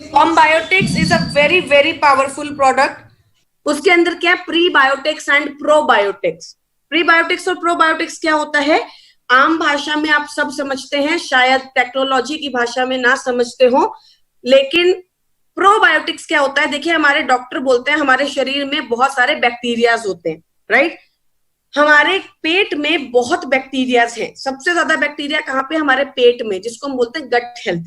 कॉम्बायोटिक्स is a very very powerful product. उसके अंदर क्या है, प्रीबायोटिक्स एंड प्रोबायोटिक्स। प्रीबायोटिक्स और प्रोबायोटिक्स क्या होता है, आम भाषा में आप सब समझते हैं, शायद टेक्नोलॉजी की भाषा में ना समझते हो, लेकिन प्रोबायोटिक्स क्या होता है, देखिए हमारे डॉक्टर बोलते हैं हमारे शरीर में बहुत सारे बैक्टीरियाज होते हैं, राइट। हमारे पेट में बहुत बैक्टीरियाज हैं, सबसे ज्यादा बैक्टीरिया कहाँ पे, हमारे पेट में, जिसको हम बोलते हैं गट हेल्थ।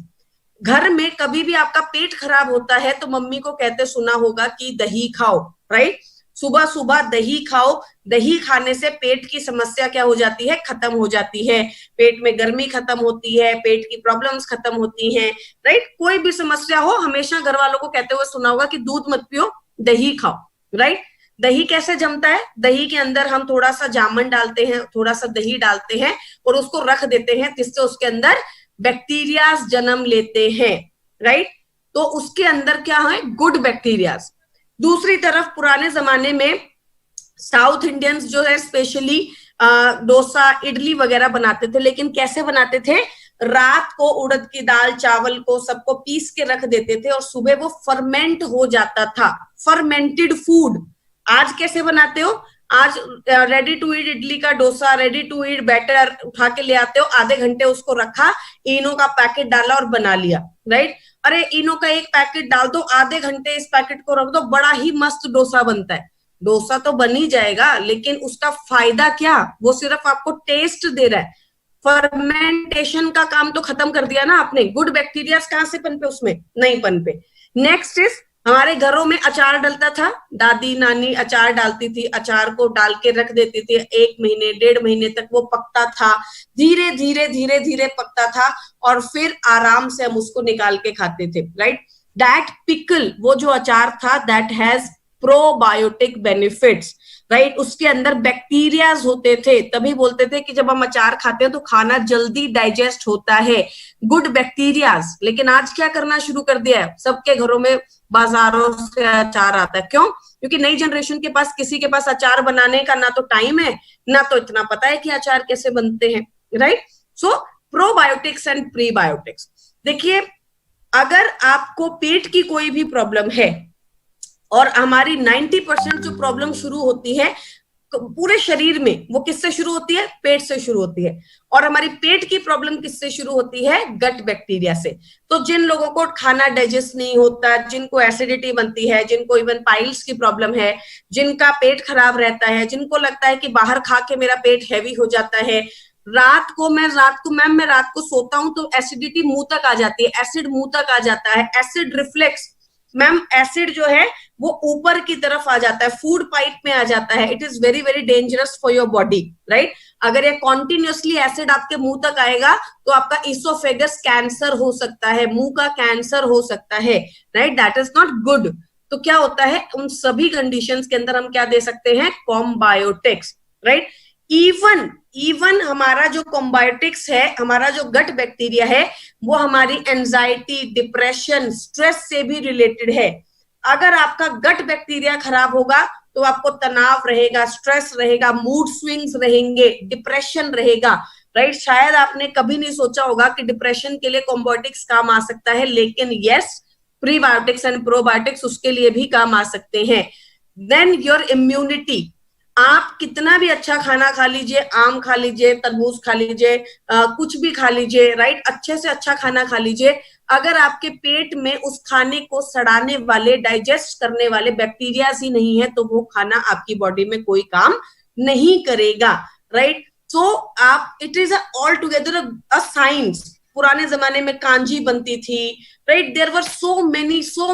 घर में कभी भी आपका पेट खराब होता है तो मम्मी को कहते सुना होगा कि दही खाओ, राइट। सुबह सुबह दही खाओ, दही खाने से पेट की समस्या क्या हो जाती है, खत्म हो जाती है। पेट में गर्मी खत्म होती है, पेट की प्रॉब्लम्स खत्म होती हैं, राइट। कोई भी समस्या हो, हमेशा घर वालों को कहते हुए सुना होगा कि दूध मत पियो, दही खाओ, राइट। दही कैसे जमता है, दही के अंदर हम थोड़ा सा जामन डालते हैं, थोड़ा सा दही डालते हैं और उसको रख देते हैं, जिससे उसके अंदर बैक्टीरियाज जन्म लेते हैं, राइट। तो उसके अंदर क्या है, गुड बैक्टीरियाज। दूसरी तरफ पुराने जमाने में साउथ इंडियंस जो है स्पेशली डोसा इडली वगैरह बनाते थे, लेकिन कैसे बनाते थे, रात को उड़द की दाल चावल को सबको पीस के रख देते थे और सुबह वो फर्मेंट हो जाता था, फर्मेंटेड फूड। आज कैसे बनाते हो, आज रेडी टू ईट इडली का dosa, ready to eat batter उठा के ले आते हो, आधे घंटे उसको रखा, इनो का पैकेट डाला और बना लिया, राइट। अरे इनो का एक पैकेट डाल दो, आधे घंटे इस पैकेट को रख दो, बड़ा ही मस्त डोसा बनता है। डोसा तो बन ही जाएगा, लेकिन उसका फायदा क्या, वो सिर्फ आपको टेस्ट दे रहा है, फर्मेंटेशन का काम तो खत्म कर दिया ना आपने। गुड बैक्टीरिया कहां से पनपे, उसमें नहीं पनपे। नेक्स्ट इज, हमारे घरों में अचार डलता था, दादी नानी अचार डालती थी, अचार को डाल के रख देती थी, 1 महीने 1.5 महीने तक वो पकता था, धीरे धीरे धीरे धीरे पकता था, और फिर आराम से हम उसको निकाल के खाते थे, राइट। दैट पिकल, वो जो अचार था, that has probiotic benefits, right. उसके अंदर बैक्टीरियाज होते थे, तभी बोलते थे कि जब हम अचार खाते हैं तो खाना जल्दी डाइजेस्ट होता है, गुड बैक्टीरियाज। लेकिन आज क्या करना शुरू कर दिया है, सबके घरों में बाजारों से अचार आता है, क्यों, क्योंकि नई जनरेशन के पास, किसी के पास अचार बनाने का ना तो टाइम है, ना तो इतना पता है कि अचार कैसे बनते हैं, right. So probiotics and prebiotics. देखिए, अगर आपको पेट की कोई भी प्रॉब्लम है, और हमारी 90% जो प्रॉब्लम शुरू होती है पूरे शरीर में, वो किससे शुरू होती है, पेट से शुरू होती है। और हमारी पेट की प्रॉब्लम किससे शुरू होती है, गट बैक्टीरिया से। तो जिन लोगों को खाना डाइजेस्ट नहीं होता, जिनको एसिडिटी बनती है, जिनको इवन पाइल्स की प्रॉब्लम है, जिनका पेट खराब रहता है, जिनको लगता है कि बाहर खा के मेरा पेट हैवी हो जाता है, मैम मैं रात को सोता हूं तो एसिडिटी मुंह तक आ जाती है, एसिड मुंह तक आ जाता है, एसिड रिफ्लेक्स, मैम एसिड जो है वो ऊपर की तरफ आ जाता है, फूड पाइप में आ जाता है, it is very very dangerous for your body, right. अगर ये कॉन्टिन्यूसली एसिड आपके मुंह तक आएगा तो आपका इसोफेगस कैंसर हो सकता है, मुंह का कैंसर हो सकता है, right, that is not good. तो क्या होता है, उन सभी कंडीशंस के अंदर हम क्या दे सकते हैं, कॉम्बायोटिक्स, राइट। इवन इवन हमारा जो कॉम्बायोटिक्स है, हमारा जो गट बैक्टीरिया है, वो हमारी एंजाइटी, डिप्रेशन, स्ट्रेस से भी रिलेटेड है। अगर आपका गट बैक्टीरिया खराब होगा तो आपको तनाव रहेगा, स्ट्रेस रहेगा, मूड स्विंग्स रहेंगे, डिप्रेशन रहेगा, राइट। शायद आपने कभी नहीं सोचा होगा कि डिप्रेशन के लिए कॉम्बायोटिक्स काम आ सकता है, लेकिन यस, प्रीबायोटिक्स एंड प्रोबायोटिक्स उसके लिए भी काम आ सकते हैं। देन योर इम्यूनिटी, आप कितना भी अच्छा खाना खा लीजिए, आम खा लीजिए, तरबूज खा लीजिए, कुछ भी खा लीजिए, राइट, अच्छे से अच्छा खाना खा लीजिए, अगर आपके पेट में उस खाने को सड़ाने वाले, डाइजेस्ट करने वाले बैक्टीरियाज ही नहीं है, तो वो खाना आपकी बॉडी में कोई काम नहीं करेगा, राइट। सो आप, it is all together a science. पुराने जमाने में कांजी बनती थी, right, there were so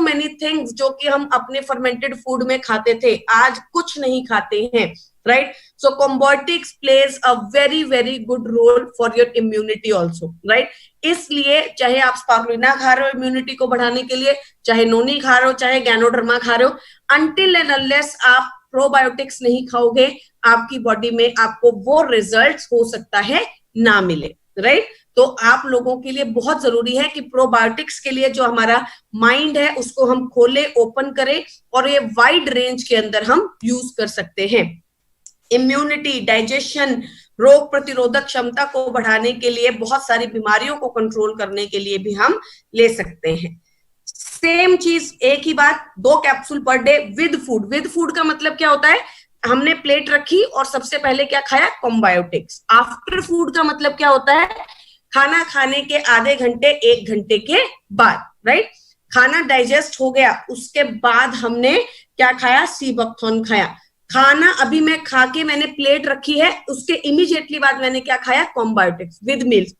many things जो कि हम अपने फर्मेंटेड फूड में खाते थे, आज कुछ नहीं खाते हैं, right. So Combiotics plays a very very good role for your immunity also, right. इसलिए चाहे आप स्पारुलिना खा रहे हो इम्यूनिटी को बढ़ाने के लिए, चाहे नोनी खा रहे हो, चाहे गैनोडर्मा खा रहे हो, अनटिल एंड अनलेस आप प्रोबायोटिक्स नहीं खाओगे, आपकी बॉडी में आपको वो रिजल्ट हो सकता है ना मिले, राइट। तो आप लोगों के लिए बहुत जरूरी है कि प्रोबायोटिक्स के लिए जो हमारा माइंड है उसको हम खोले, ओपन करें, और ये वाइड रेंज के अंदर हम यूज कर सकते हैं। इम्यूनिटी, डाइजेशन, रोग प्रतिरोधक क्षमता को बढ़ाने के लिए, बहुत सारी बीमारियों को कंट्रोल करने के लिए भी हम ले सकते हैं। सेम चीज, एक ही बात, 2 capsule per day with food. With food का मतलब क्या होता है, हमने प्लेट रखी और सबसे पहले क्या खाया, कॉम्बायोटिक्स। आफ्टर फूड का मतलब क्या होता है, खाना खाने के आधे घंटे 1 घंटे के बाद, राइट। खाना डाइजेस्ट हो गया, उसके बाद हमने क्या खाया, सीबकथॉर्न खाया। खाना अभी मैं खा के मैंने प्लेट रखी है, उसके इमीडिएटली बाद मैंने क्या खाया, कॉम्बायोटिक्स विद मील्स।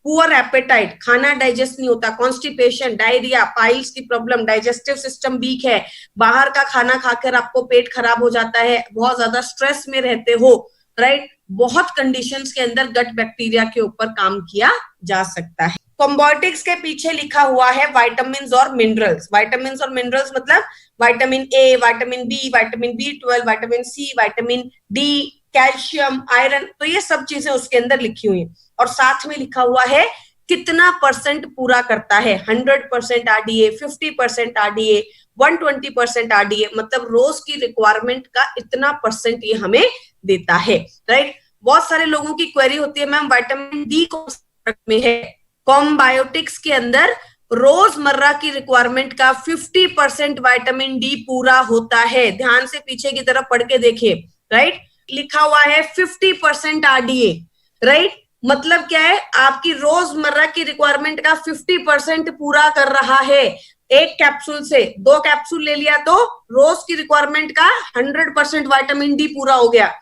पुअर एपेटाइट, खाना डाइजेस्ट नहीं होता, कॉन्स्टिपेशन, डायरिया, पाइल्स की प्रॉब्लम, डाइजेस्टिव सिस्टम वीक है, बाहर का खाना खाकर आपको पेट खराब हो जाता है, बहुत ज्यादा स्ट्रेस में रहते हो, राइट। बहुत कंडीशंस के अंदर गट बैक्टीरिया के ऊपर काम किया जा सकता है। कॉम्बायोटिक्स के पीछे लिखा हुआ है विटामिन और मिनरल्स। विटामिन और मिनरल्स मतलब vitamin A, vitamin B, vitamin B12, vitamin C, vitamin D, calcium, iron, तो ये सब चीजें उसके अंदर लिखी हुई हैं। और साथ में लिखा हुआ है कितना परसेंट पूरा करता है, 100% RDA, 50% RDA, 120% RDA, मतलब रोज की रिक्वायरमेंट का इतना परसेंट ये हमें देता है, राइट। बहुत सारे लोगों की क्वेरी होती है, मैम विटामिन डी कौन में है। कॉम्बायोटिक्स के अंदर रोजमर्रा की रिक्वायरमेंट का 50% विटामिन डी पूरा होता है। ध्यान से पीछे की तरफ पढ़ के देखिए, राइट। लिखा हुआ है 50% RDA, राइट। मतलब क्या है, आपकी रोजमर्रा की रिक्वायरमेंट का 50% पूरा कर रहा है। एक कैप्सूल से 2 कैप्सूल ले लिया तो रोज की रिक्वायरमेंट का 100% विटामिन डी पूरा हो गया।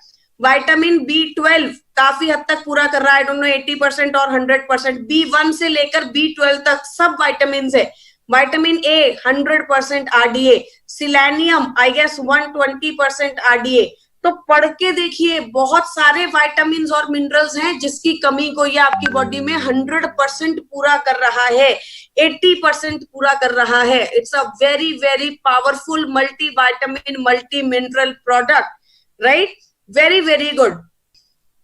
विटामिन B12 काफी हद तक पूरा कर रहा है, आई डोंट नो 80% और 100%। B1 से लेकर B12 तक सब विटामिन है। Vitamin A 100% RDA, selenium I guess 120% RDA। तो पढ़ के देखिए, बहुत सारे विटामिन और मिनरल्स हैं जिसकी कमी को ये आपकी बॉडी में 100% पूरा कर रहा है, 80% पूरा कर रहा है। It's a very very powerful multi vitamin multi mineral product, right. Very very good.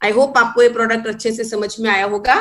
I hope आपको ये प्रोडक्ट अच्छे से समझ में आया होगा।